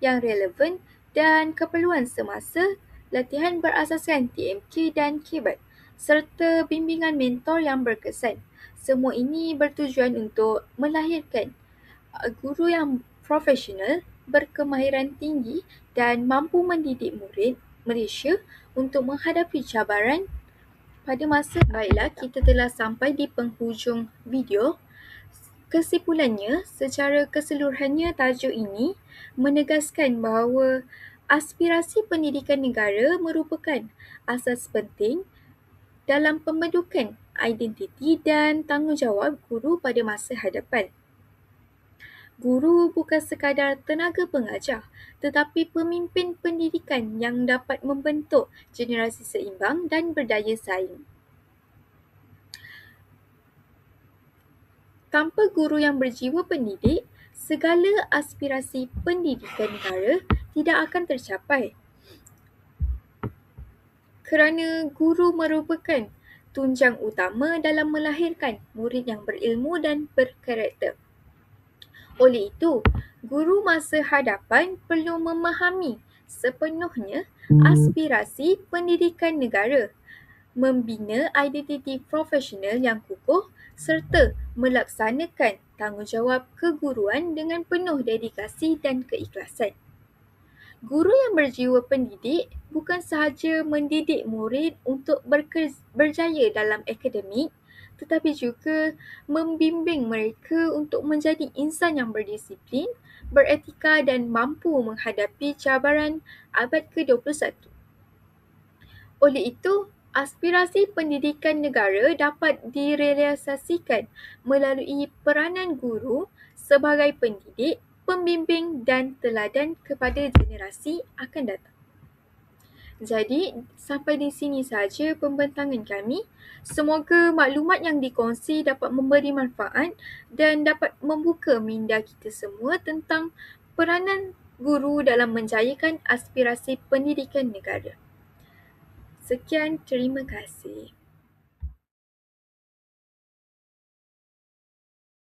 A: yang relevan dan keperluan semasa, latihan berasaskan TMK dan KBAT, serta bimbingan mentor yang berkesan. Semua ini bertujuan untuk melahirkan guru yang profesional, berkemahiran tinggi dan mampu mendidik murid Malaysia untuk menghadapi cabaran pada masa. Baiklah, kita telah sampai di penghujung video. Kesimpulannya, secara keseluruhannya tajuk ini menegaskan bahawa aspirasi pendidikan negara merupakan asas penting dalam pembentukan identiti dan tanggungjawab guru pada masa hadapan. Guru bukan sekadar tenaga pengajar, tetapi pemimpin pendidikan yang dapat membentuk generasi seimbang dan berdaya saing. Tanpa guru yang berjiwa pendidik, segala aspirasi pendidikan negara tidak akan tercapai. Kerana guru merupakan tunjang utama dalam melahirkan murid yang berilmu dan berkarakter. Oleh itu, guru masa hadapan perlu memahami sepenuhnya aspirasi pendidikan negara, membina identiti profesional yang kukuh serta melaksanakan tanggungjawab keguruan dengan penuh dedikasi dan keikhlasan. Guru yang berjiwa pendidik bukan sahaja mendidik murid untuk berjaya dalam akademik, tetapi juga membimbing mereka untuk menjadi insan yang berdisiplin, beretika dan mampu menghadapi cabaran abad ke-21. Oleh itu, aspirasi pendidikan negara dapat direalisasikan melalui peranan guru sebagai pendidik, pembimbing dan teladan kepada generasi akan datang. Jadi, sampai di sini sahaja pembentangan kami. Semoga maklumat yang dikongsi dapat memberi manfaat dan dapat membuka minda kita semua tentang peranan guru dalam menjayakan aspirasi pendidikan negara. Sekian, terima kasih.